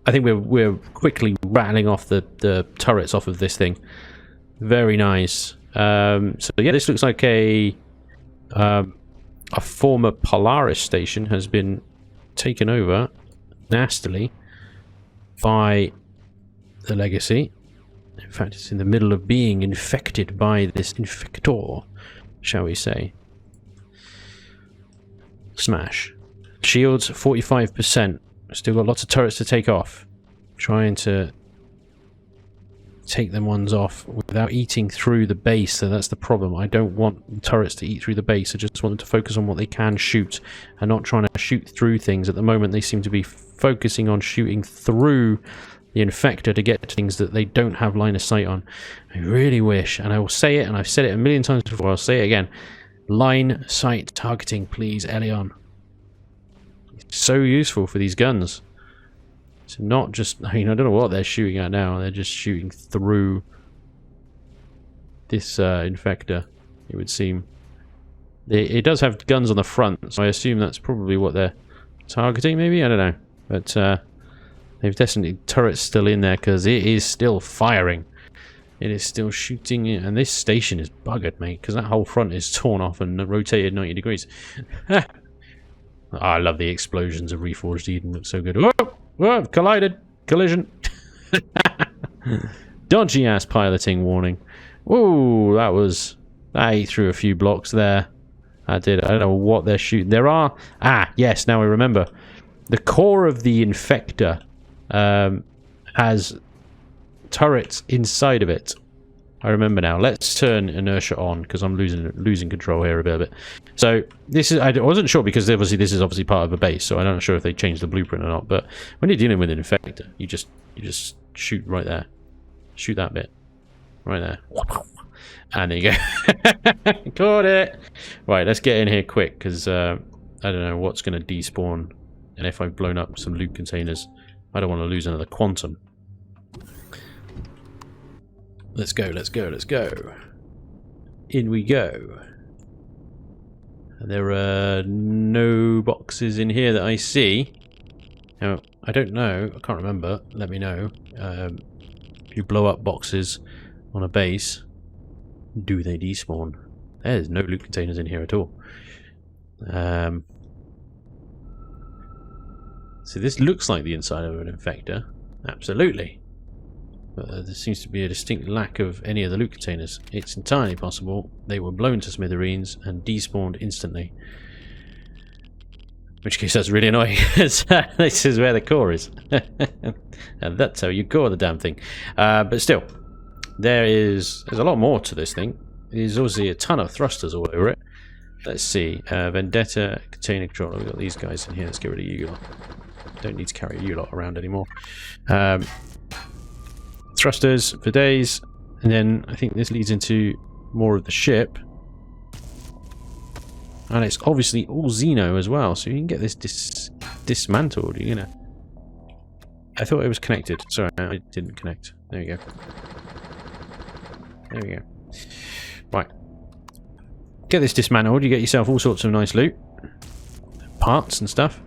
think we're quickly rattling off the turrets off of this thing. Very nice. So yeah, this looks like a former Polaris station has been taken over nastily by the Legacy. In fact, it's in the middle of being infected by this infector, shall we say. Smash. Shields 45%. Still got lots of turrets to take off. Trying to take them ones off without eating through the base, so that's the problem. I don't want turrets to eat through the base. I just want them to focus on what they can shoot and not trying to shoot through things. At the moment they seem to be focusing on shooting through the infector to get to things that they don't have line of sight on. I really wish, and I will say it, and I've said it a million times before, I'll say it again, line sight targeting, please, Elion. It's so useful for these guns. It's not just, I mean, I don't know what they're shooting at now. They're just shooting through this infector, it would seem. It does have guns on the front, so I assume that's probably what they're targeting, maybe? I don't know. But they've definitely turrets still in there because it is still firing. It is still shooting, and this station is buggered, mate, because that whole front is torn off and rotated 90 degrees. Oh, I love the explosions of Reforged Eden. Looks so good. Whoa! Whoa! Collided! Collision! Dodgy ass piloting warning. Whoa! That ate through a few blocks there. I did. I don't know what they're shooting. There are... Ah, yes, now I remember. The core of the infector has turrets inside of it. I remember now. Let's turn inertia on because I'm losing control here a bit. So this is, I wasn't sure because obviously this is obviously part of a base, so I'm not sure if they changed the blueprint or not. But when you're dealing with an infector, you just shoot right there, shoot that bit, right there, and there you go. Caught it. Right, let's get in here quick because I don't know what's going to despawn, and if I've blown up some loot containers, I don't want to lose another quantum. Let's go, let's go, let's go. In we go. There are no boxes in here that I see. Now, I don't know, I can't remember, let me know. If you blow up boxes on a base, do they despawn? There's no loot containers in here at all. So this looks like the inside of an infector. Absolutely. But there seems to be a distinct lack of any of the loot containers. It's entirely possible they were blown to smithereens and despawned instantly. In which case that's really annoying, because this is where the core is. And that's how you core the damn thing. But still, there's a lot more to this thing. There's obviously a ton of thrusters all over it. Let's see. Vendetta, container controller. We've got these guys in here. Let's get rid of you lot. Don't need to carry you lot around anymore. Thrusters for days. And then I think this leads into more of the ship. And it's obviously all Xeno as well. So you can get this dismantled. You're gonna... I thought it was connected. Sorry, it didn't connect. There we go. There we go. Right. Get this dismantled, you get yourself all sorts of nice loot. Parts and stuff.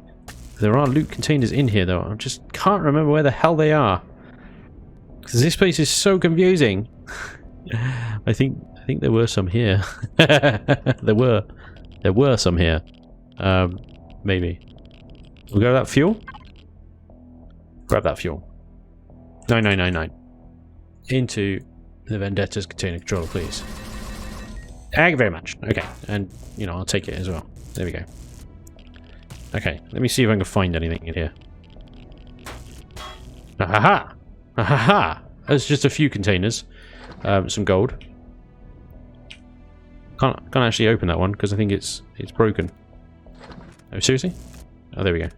There are loot containers in here though. I just can't remember where the hell they are. Because this place is so confusing. I think there were some here. There were some here. Maybe. We'll go that fuel. Grab that fuel. 9999. Into the Vendetta's container controller, please. Thank you very much. Okay, and you know, I'll take it as well. There we go. Okay, let me see if I can find anything in here. Ahaha! Ahaha! There's just a few containers. Some gold. Can't actually open that one because I think it's broken. Oh, seriously? Oh, there we go.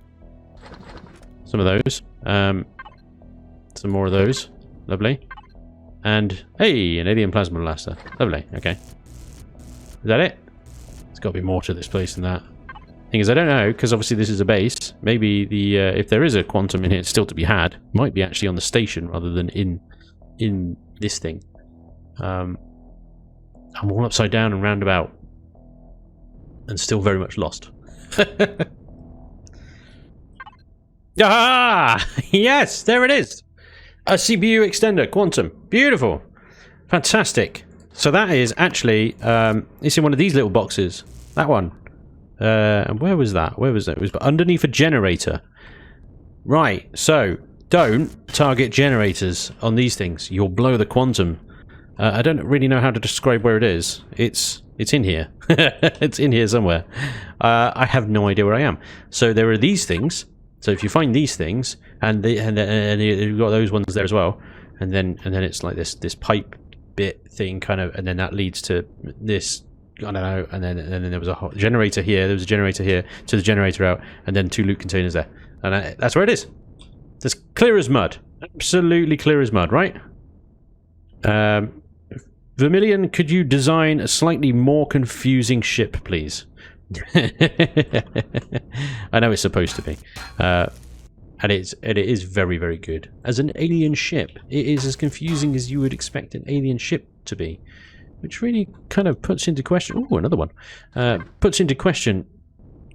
Some of those. Some more of those. Lovely. And hey, an alien plasma blaster. Lovely. Okay. Is that it? There's got to be more to this place than that. Thing is, I don't know, because obviously this is a base. Maybe the if there is a quantum in here, it's still to be had. Might be actually on the station rather than in this thing. I'm all upside down and roundabout, and still very much lost. Ah, yes, there it is. A CPU extender, quantum, beautiful, fantastic. So that is actually it's in one of these little boxes. That one. And where was that? Where was it? It was underneath a generator. Right. So don't target generators on these things. You'll blow the quantum. I don't really know how to describe where it is. It's in here. It's in here somewhere. I have no idea where I am. So there are these things. So if you find these things, and you've got those ones there as well, and then it's like this pipe bit thing kind of, and then that leads to this. I don't know, and then there was a generator here. There was a generator here to the generator out, and then 2 loot containers there, and that's where it is. It's clear as mud, absolutely clear as mud, right? Vermilion, could you design a slightly more confusing ship, please? I know it's supposed to be, and it is very, very good as an alien ship. It is as confusing as you would expect an alien ship to be, which really kind of puts into question. Oh, another one. Puts into question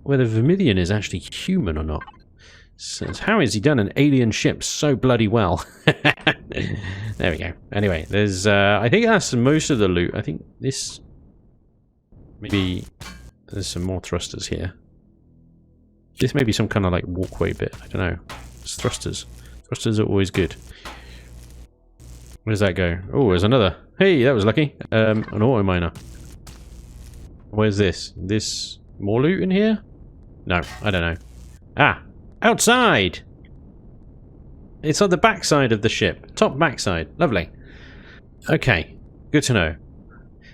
whether Vermilion is actually human or not. So how has he done an alien ship so bloody well? There we go. Anyway, there's I think that's most of the loot. I think this maybe there's some more thrusters here. This may be some kind of like walkway bit. I don't know. It's thrusters. Thrusters are always good. Where does that go? Oh, there's another. Hey, that was lucky. An auto miner. Where's this? This more loot in here? No, I don't know. Ah, outside! It's on the backside of the ship. Top backside. Lovely. Okay, good to know.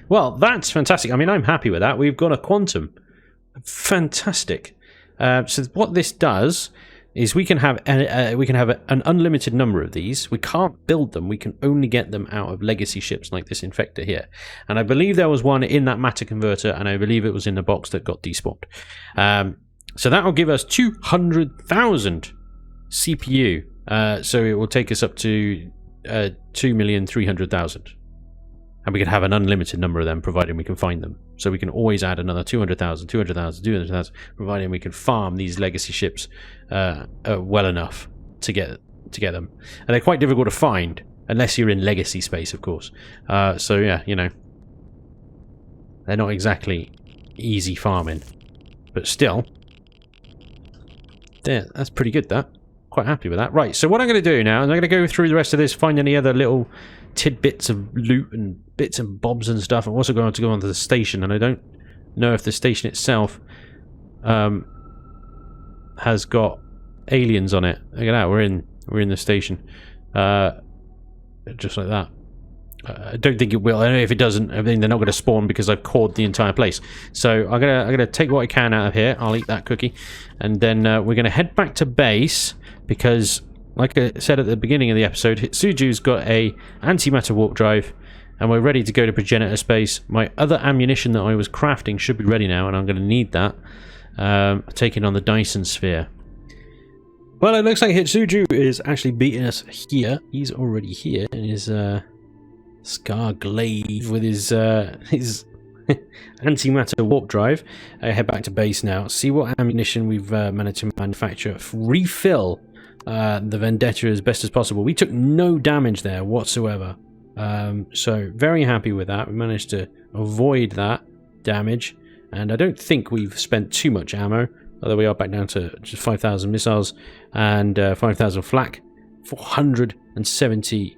Well, that's fantastic. I mean, I'm happy with that. We've got a quantum. Fantastic. So what this does is we can have an unlimited number of these. We can't build them. We can only get them out of legacy ships like this Infector here. And I believe there was one in that matter converter, and I believe it was in the box that got despawned. So that will give us 200,000 CPU. So it will take us up to 2,300,000. And we can have an unlimited number of them, providing we can find them. So we can always add another 200,000, 200,000, 200,000, providing we can farm these legacy ships well enough to get them. And they're quite difficult to find, unless you're in legacy space, of course. So yeah, you know, they're not exactly easy farming, but still, that's pretty good. That quite happy with that. Right, so what I'm going to do now is I'm going to go through the rest of this, find any other little tidbits of loot and bits and bobs and stuff. I'm also going to go onto the station, and I don't know if the station itself has got aliens on it. Look at that, we're in the station. Just like that. I don't think it will. I don't know if it doesn't. I mean, they're not going to spawn because I've cored the entire place. So I'm gonna take what I can out of here. I'll eat that cookie, and then we're gonna head back to base because, like I said at the beginning of the episode, Hitsuju's got a antimatter warp drive, and we're ready to go to Progenitor space. My other ammunition that I was crafting should be ready now, and I'm going to need that. Taking on the Dyson Sphere. Well, it looks like Hitsuju is actually beating us here. He's already here in his Scar Glaive with his antimatter warp drive. I head back to base now, see what ammunition we've managed to manufacture. Refill the Vendetta as best as possible. We took no damage there whatsoever. So very happy with that. We managed to avoid that damage, and I don't think we've spent too much ammo, although we are back down to just 5,000 missiles and 5,000 flak, 470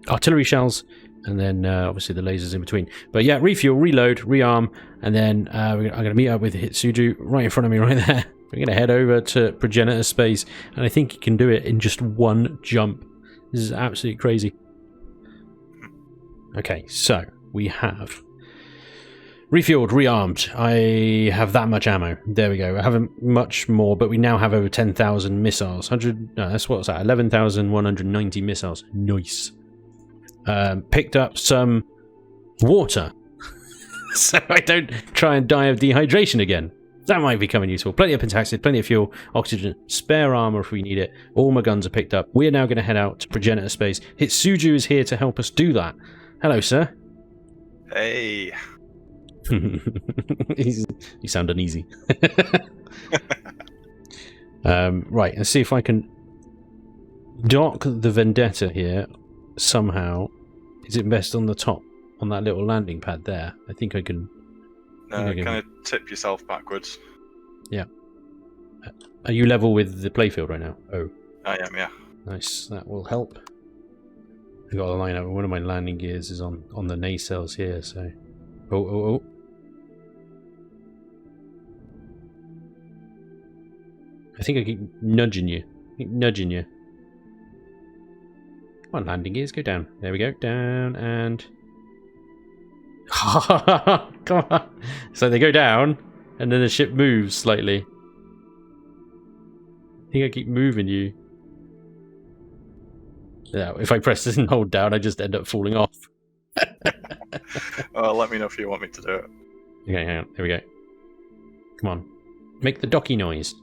artillery shells, and then obviously the lasers in between. But yeah, refuel, reload, rearm, and then I'm going to meet up with Hitsuju right in front of me right there. We're going to head over to Progenitor space, and I think he can do it in just one jump. This is absolutely crazy. Okay, so we have refueled, rearmed. I have that much ammo. There we go. I haven't much more, but we now have over 10,000 missiles. No, that's what's that? 11,190 missiles. Nice. Picked up some water, so I don't try and die of dehydration again. That might be coming useful. Plenty of pentacid, plenty of fuel, oxygen, spare armor if we need it. All my guns are picked up. We are now going to head out to Progenitor space. Hitsuju is here to help us do that. Hello, sir. Hey. You sound uneasy. Right, let's see if I can dock the Vendetta here somehow. Is it best on the top, on that little landing pad there? I think I can. No, kind of tip yourself backwards. Yeah. Are you level with the playfield right now? Oh. I am, yeah. Nice, that will help. I got a line up. One of my landing gears is on the nacelles here, so. Oh. I think I keep nudging you. Come on, landing gears, go down. There we go, down and... Come on. So they go down, and then the ship moves slightly. I think I keep moving you. Yeah, if I press this and hold down, I just end up falling off. Let me know if you want me to do it. Okay, hang on. There we go. Come on. Make the docky noise.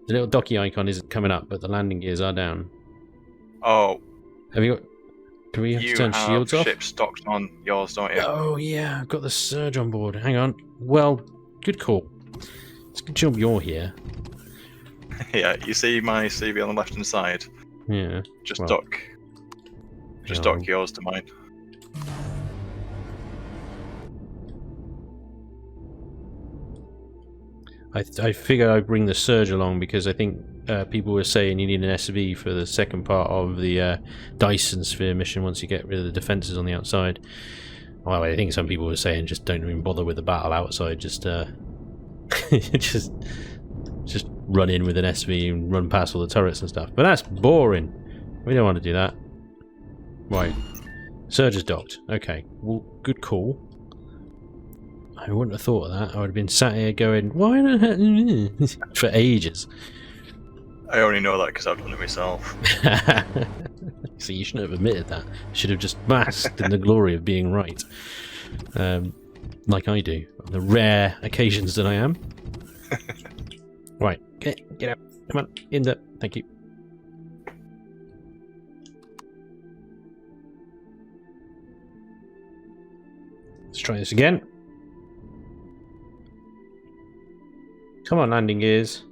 The little docky icon isn't coming up, but the landing gears are down. Oh. Have you got... Do we have to turn shields off? You have ships docked on yours, don't you? Oh, yeah. I've got the surge on board. Hang on. Well, good call. It's a good job you're here. Yeah, you see my CV on the left-hand side? Yeah. Just dock. Just dock yours to mine. I figured I'd bring the surge along because I think people were saying you need an SV for the second part of the Dyson Sphere mission once you get rid of the defences on the outside. Well, I think some people were saying just don't even bother with the battle outside, just just run in with an SV and run past all the turrets and stuff. But that's boring. We don't want to do that. Right. Surge is docked. Okay. Well, good call. I wouldn't have thought of that. I would have been sat here going, why not? For ages. I only know that because I've done it myself. See, you shouldn't have admitted that. You should have just basked in the glory of being right. Like I do, on the rare occasions that I am. Right, get out. Come on, in there. Thank you. Let's try this again. Come on, landing gears.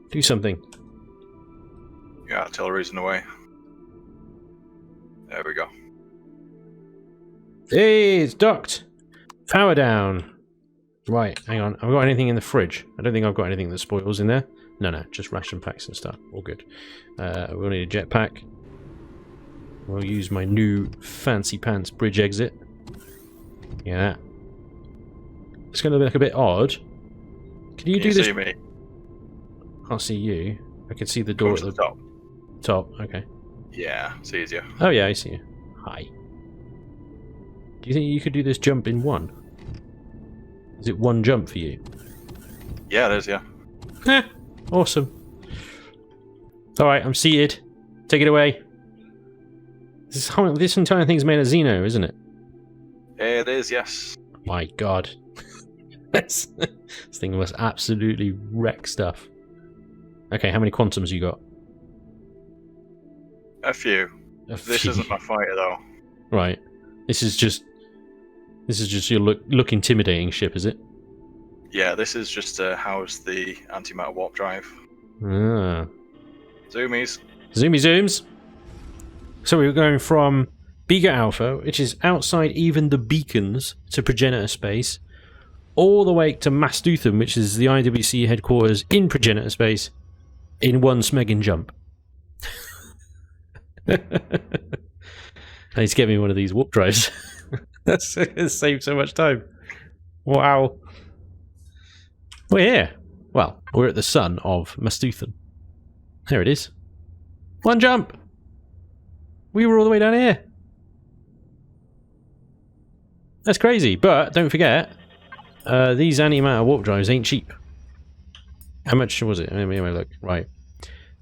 Do something. Yeah, artillery's in the way. There we go. Hey, it's docked. Power down. Right, hang on. Have I got anything in the fridge? I don't think I've got anything that spoils in there. No, just ration packs and stuff. All good. We'll need a jetpack. We'll use my new fancy pants bridge exit. Yeah. It's going to look a bit odd. Can you do this? See me? Can't see you. I can see the door at the top. Top, okay. Yeah, it's easier. Oh yeah, I see you. Hi. Do you think you could do this jump in one? Is it one jump for you? Yeah, it is, yeah. Awesome. Alright, I'm seated. Take it away. This entire thing's made of Xeno, isn't it? It is, yes. My god. this thing must absolutely wreck stuff. Okay, how many quantums you got? A few. This isn't my fighter, though. Right. This is just your look intimidating ship, is it? Yeah, this is just to house the antimatter warp drive. Ah. Zoomies. Zoomy zooms. So we were going from Beta Alpha, which is outside even the beacons, to Progenitor space, all the way to Mastutham, which is the IWC headquarters in Progenitor space, in one smegging jump. I need to get me one of these warp drives. That's going to save so much time. Wow. We're here. Well, we're at the sun of Mastutham. There it is. One jump. We were all the way down here. That's crazy, but don't forget, these antimatter warp drives ain't cheap. How much was it? Let me look. Right.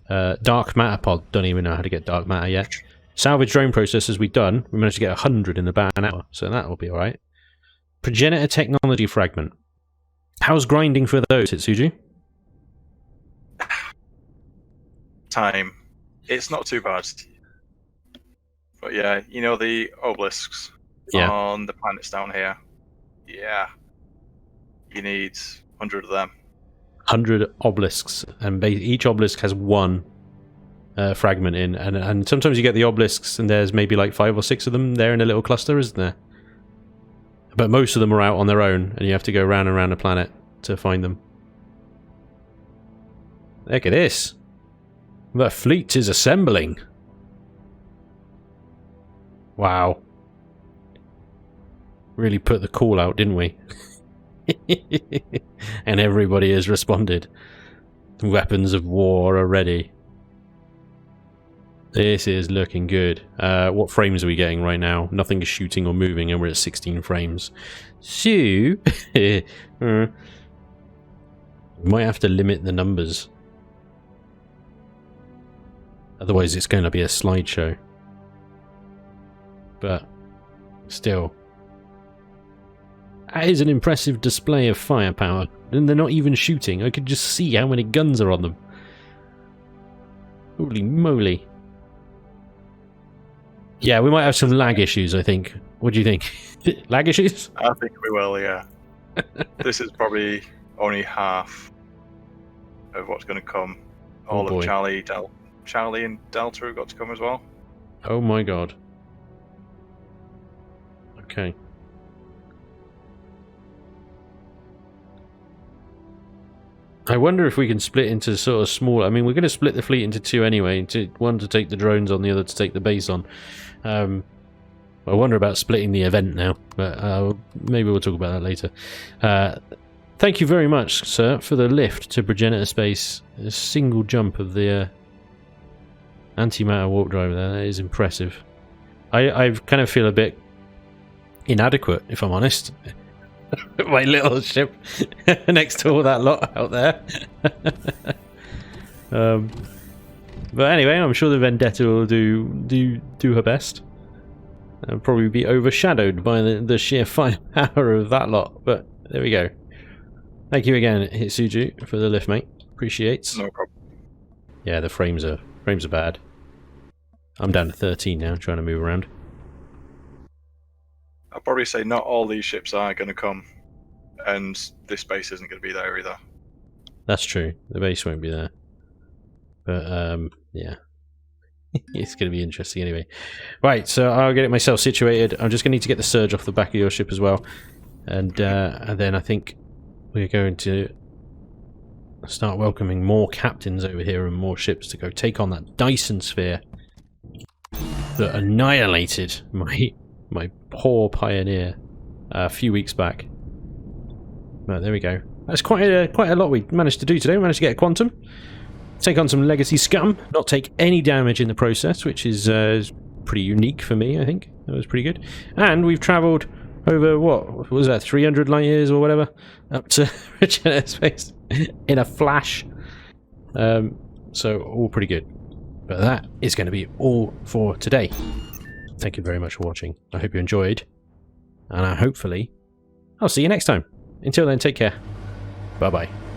Dark matter pod. Don't even know how to get dark matter yet. Salvage drone processors we've done. We managed to get 100 in about an hour, so that will be alright. Progenitor technology fragment. How's grinding for those, Hitsuji? Time. It's not too bad. But yeah, you know the obelisks on the planets down here? Yeah. You need 100 of them. 100 obelisks, and each obelisk has one fragment in, and sometimes you get the obelisks and there's maybe like 5 or 6 of them there in a little cluster, isn't there? But most of them are out on their own, and you have to go round and round the planet to find them. Look at this. The fleet is assembling. Wow. Really put the call out, didn't we? And everybody has responded. Weapons of war are ready. This is looking good. What frames are we getting right now? Nothing is shooting or moving, and we're at 16 frames. So, we might have to limit the numbers. Otherwise, it's going to be a slideshow. But, still. That is an impressive display of firepower. And they're not even shooting. I could just see how many guns are on them. Holy moly. Yeah, we might have some lag issues, I think. What do you think? Lag issues? I think we will, yeah. This is probably only half of what's going to come. All of Charlie and Delta have got to come as well. Oh my god. Okay. I wonder if we can split into sort of small... I mean, we're going to split the fleet into 2 anyway. One to take the drones on, the other to take the base on. I wonder about splitting the event now, but maybe we'll talk about that later. Thank you very much, sir, for the lift to Progenitor space. A single jump of the antimatter warp drive there. That is impressive. I kind of feel a bit inadequate, if I'm honest. My little ship next to all that lot out there. But anyway, I'm sure the Vendetta will do her best. It'll probably be overshadowed by the sheer firepower of that lot. But there we go. Thank you again, Hitsuju, for the lift, mate. Appreciate. No problem. Yeah, the frames are bad. I'm down to 13 now, trying to move around. I'll probably say not all these ships are going to come, and this base isn't going to be there either. That's true. The base won't be there. But, yeah. It's going to be interesting anyway. Right, so I'll get it myself situated. I'm just going to need to get the surge off the back of your ship as well. And then I think we're going to start welcoming more captains over here and more ships to go take on that Dyson Sphere that annihilated my poor Pioneer a few weeks back. Right, there we go. That's quite a lot we managed to do today. We managed to get a Quantum, take on some legacy scum, not take any damage in the process, which is pretty unique for me, I think. That was pretty good. And we've travelled over, what was that, 300 light years or whatever, up to Progenitor space in a flash. So all pretty good. But that is going to be all for today. Thank you very much for watching. I hope you enjoyed. And hopefully, I'll see you next time. Until then, take care. Bye-bye.